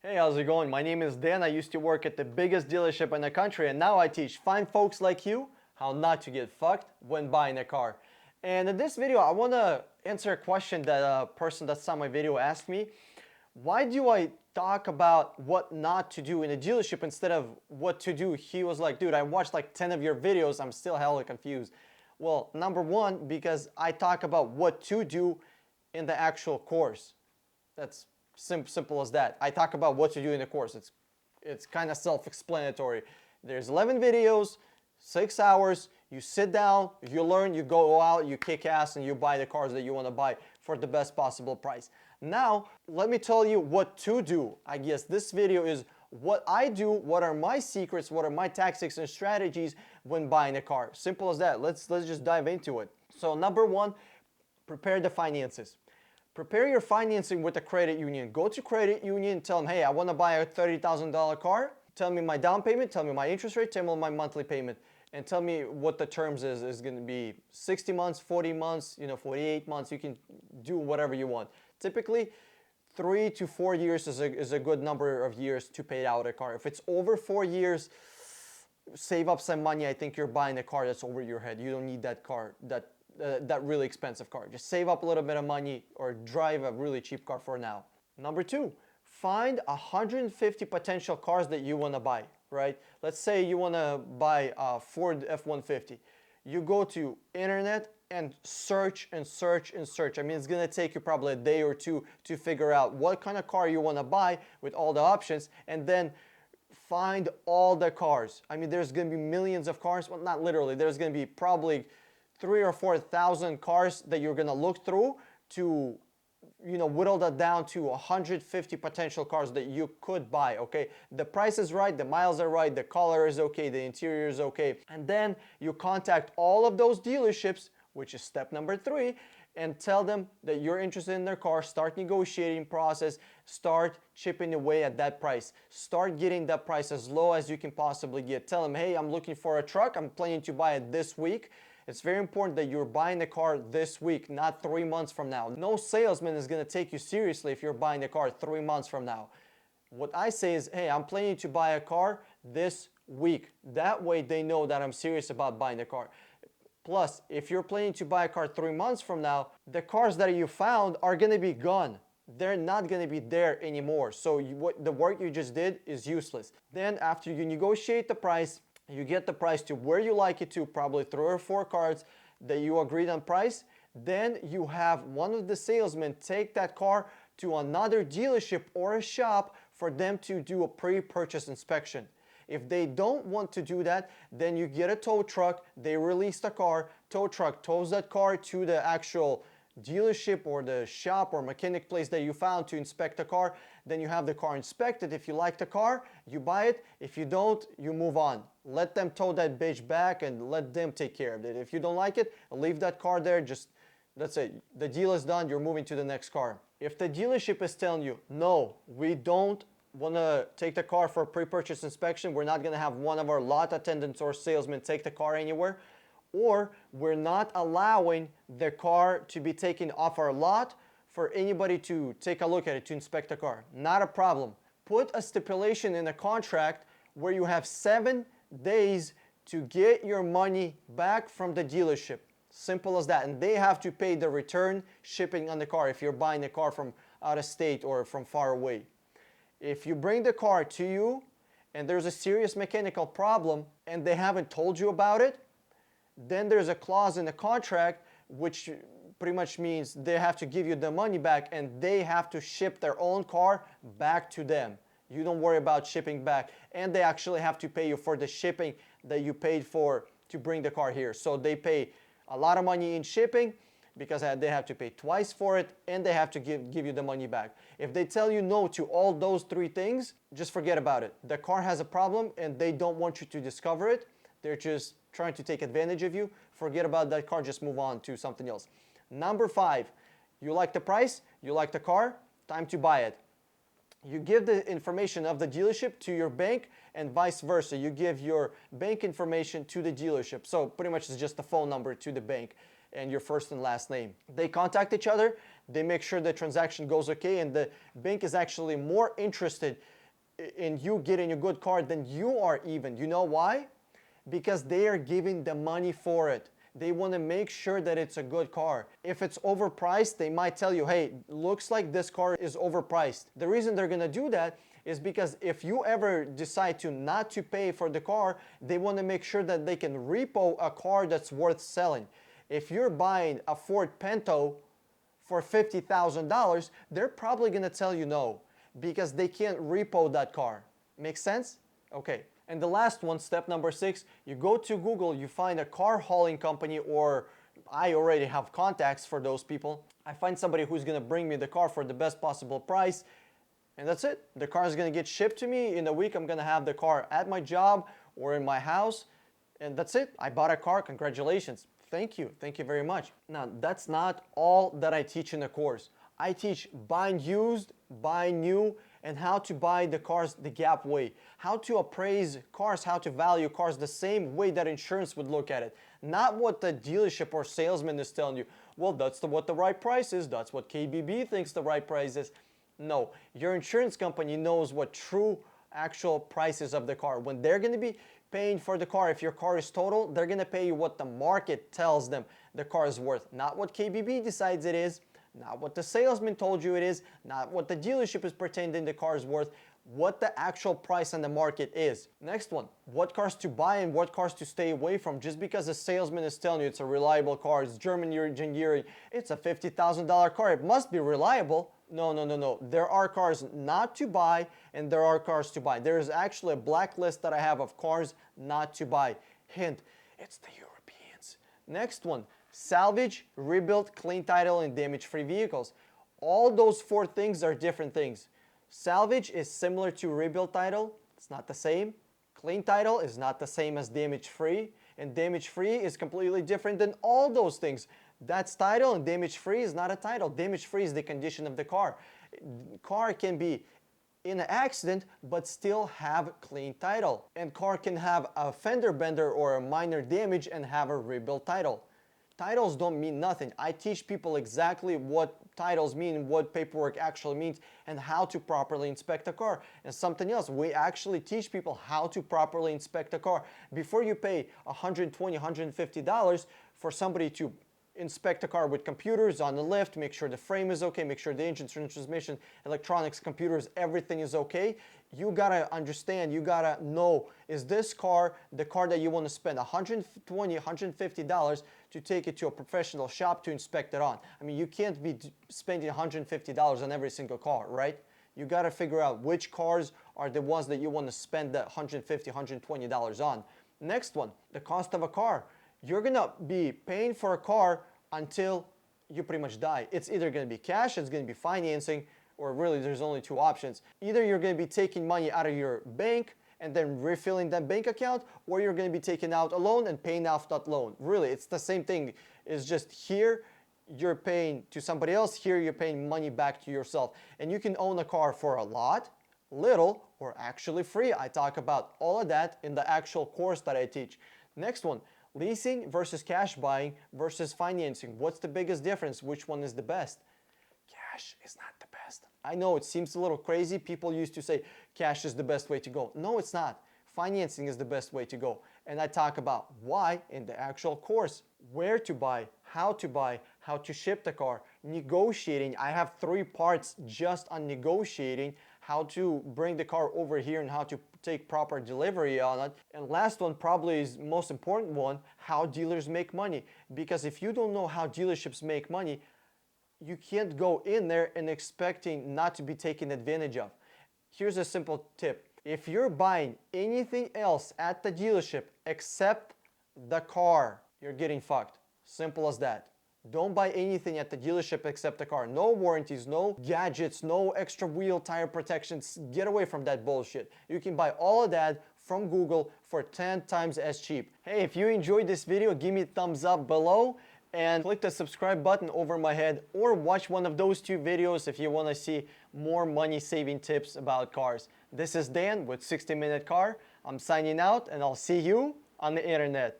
Hey, how's it going? My name is Dan. I used to work at the biggest dealership in the country, and now I teach fine folks like you how not to get fucked when buying a car. And in this video, I want to answer a question that a person that saw my video asked me. Why do I talk about what not to do in a dealership instead of what to do? He was like, dude, I watched like 10 of your videos. I'm still hella confused. Well, number one, because I talk about what to do in the actual course. That's simple as that. I talk about what to do in the course. It's kind of self-explanatory. There's 11 videos, 6 hours. You sit down, you learn, you go out, you kick ass, and you buy the cars that you want to buy for the best possible price. Now, let me tell you what to do. I guess this video is what I do, what are my secrets, what are my tactics and strategies when buying a car. Simple as that. Let's just dive into it. So number one, prepare the finances. Prepare your financing with a credit union. Go to credit union, tell them, hey, I want to buy a $30,000 car. Tell me my down payment, tell me my interest rate, tell me my monthly payment, and tell me what the terms is going to be 60 months, 40 months, 48 months. You can do whatever you want. Typically, 3 to 4 years is a good number of years to pay out a car. If it's over 4 years, save up some money. I think you're buying a car that's over your head. You don't need that car, that really expensive car. Just save up a little bit of money or drive a really cheap car for now. Number two, find 150 potential cars that you want to buy, right? Let's say you want to buy a Ford F-150. You go to internet and search and search and search. I mean, it's going to take you probably a day or two to figure out what kind of car you want to buy with all the options, and then find all the cars. I mean, there's going to be millions of cars. Well, not literally. There's going to be probably 3,000 or 4,000 cars that you're going to look through to, whittle that down to 150 potential cars that you could buy, okay? The price is right, the miles are right, the color is okay, the interior is okay. And then you contact all of those dealerships, which is step number 3, and tell them that you're interested in their car. Start negotiating process, start chipping away at that price. Start getting that price as low as you can possibly get. Tell them, hey, I'm looking for a truck, I'm planning to buy it this week. It's very important that you're buying the car this week, not 3 months from now. No salesman is going to take you seriously if you're buying the car 3 months from now. What I say is, hey, I'm planning to buy a car this week. That way they know that I'm serious about buying the car. Plus, if you're planning to buy a car 3 months from now, the cars that you found are going to be gone. They're not going to be there anymore. So the work you just did is useless. Then after you negotiate the price, you get the price to where you like it to, probably 3 or 4 cars that you agreed on price. Then you have one of the salesmen take that car to another dealership or a shop for them to do a pre-purchase inspection. If they don't want to do that, then you get a tow truck, they release the car, tow truck tows that car to the actual dealership or the shop or mechanic place that you found to inspect the car. Then you have the car inspected. If you like the car, you buy it. If you don't, you move on. Let them tow that bitch back and let them take care of it. If you don't like it, leave that car there. Just, that's it. The deal is done. You're moving to the next car. If the dealership is telling you, no, we don't want to take the car for a pre-purchase inspection, we're not going to have one of our lot attendants or salesmen take the car anywhere, or we're not allowing the car to be taken off our lot for anybody to take a look at it, to inspect the car. Not a problem. Put a stipulation in a contract where you have 7 days to get your money back from the dealership. Simple as that. And they have to pay the return shipping on the car if you're buying a car from out of state or from far away. If you bring the car to you and there's a serious mechanical problem and they haven't told you about it, then there's a clause in the contract which pretty much means they have to give you the money back and they have to ship their own car back to them. You don't worry about shipping back, and they actually have to pay you for the shipping that you paid for to bring the car here. So they pay a lot of money in shipping because they have to pay twice for it, and they have to give you the money back. If they tell you no to all those 3 things, just forget about it. The car has a problem and they don't want you to discover it. They're just trying to take advantage of you. Forget about that car, just move on to something else. Number 5, you like the price, you like the car, time to buy it. You give the information of the dealership to your bank and vice versa. You give your bank information to the dealership. So pretty much it's just the phone number to the bank and your first and last name. They contact each other, They make sure the transaction goes okay, and the bank is actually more interested in you getting a good car than you are even. You know why? Because they are giving the money for it. They want to make sure that it's a good car. If it's overpriced, they might tell you, hey, looks like this car is overpriced. The reason they're going to do that is because if you ever decide to not to pay for the car, they want to make sure that they can repo a car that's worth selling. If you're buying a Ford Pinto for $50,000, they're probably going to tell you no because they can't repo that car. Make sense? Okay. And the last one, step number 6, you go to Google, you find a car hauling company, or I already have contacts for those people. I find somebody who's going to bring me the car for the best possible price, and that's it. The car is going to get shipped to me. In a week, I'm going to have the car at my job or in my house, and that's it. I bought a car. Congratulations. Thank you. Thank you very much. Now, that's not all that I teach in the course. I teach buying used, buying new, and how to buy the cars the Gap way. How to appraise cars, how to value cars the same way that insurance would look at it. Not what the dealership or salesman is telling you. Well, that's what the right price is. That's what KBB thinks the right price is. No, your insurance company knows what true actual prices of the car. When they're going to be paying for the car, if your car is total, they're going to pay you what the market tells them the car is worth. Not what KBB decides it is. Not what the salesman told you it is, not what the dealership is pretending the car is worth, what the actual price on the market is. Next one, what cars to buy and what cars to stay away from. Just because a salesman is telling you it's a reliable car, it's German engineering, it's a $50,000 car, it must be reliable. No, no, no, no. There are cars not to buy and there are cars to buy. There is actually a blacklist that I have of cars not to buy. Hint, it's the Europeans. Next one. Salvage, rebuild, clean title, and damage-free vehicles. All those 4 things are different things. Salvage is similar to rebuild title. It's not the same. Clean title is not the same as damage-free. And damage-free is completely different than all those things. That's title, and damage-free is not a title. Damage-free is the condition of the car. Car can be in an accident but still have clean title. And car can have a fender bender or a minor damage and have a rebuild title. Titles don't mean nothing. I teach people exactly what titles mean, what paperwork actually means, and how to properly inspect a car. And something else, we actually teach people how to properly inspect a car. Before you pay $120, $150 for somebody to inspect a car with computers on the lift, make sure the frame is okay, make sure the engine, transmission, electronics, computers, everything is okay. You gotta understand, you gotta know, is this car the car that you want to spend $120, $150 to take it to a professional shop to inspect it on? I mean, you can't be spending $150 on every single car, right? You gotta figure out which cars are the ones that you want to spend that $150, $120 on. Next one, the cost of a car. You're gonna be paying for a car until you pretty much die. It's either gonna be cash, it's gonna be financing, or really there's only 2 options. Either you're gonna be taking money out of your bank and then refilling that bank account, or you're gonna be taking out a loan and paying off that loan. Really, it's the same thing. It's just here you're paying to somebody else, here you're paying money back to yourself. And you can own a car for a lot, little, or actually free. I talk about all of that in the actual course that I teach. Next one. Leasing versus cash buying versus financing. What's the biggest difference? Which one is the best? Cash is not the best. I know it seems a little crazy. People used to say cash is the best way to go. No, it's not. Financing is the best way to go. And I talk about why in the actual course. Where to buy, how to ship the car, negotiating. I have 3 parts just on negotiating, how to bring the car over here and how to take proper delivery on it. And last one probably is the most important one, how dealers make money. Because if you don't know how dealerships make money, you can't go in there and expecting not to be taken advantage of. Here's a simple tip. If you're buying anything else at the dealership except the car, you're getting fucked. Simple as that. Don't buy anything at the dealership except the car. No warranties, no gadgets, no extra wheel tire protections. Get away from that bullshit. You can buy all of that from Google for 10 times as cheap. Hey, if you enjoyed this video, give me a thumbs up below and click the subscribe button over my head, or watch one of those 2 videos if you want to see more money saving tips about cars. This is Dan with 60 Minute Car. I'm signing out and I'll see you on the internet.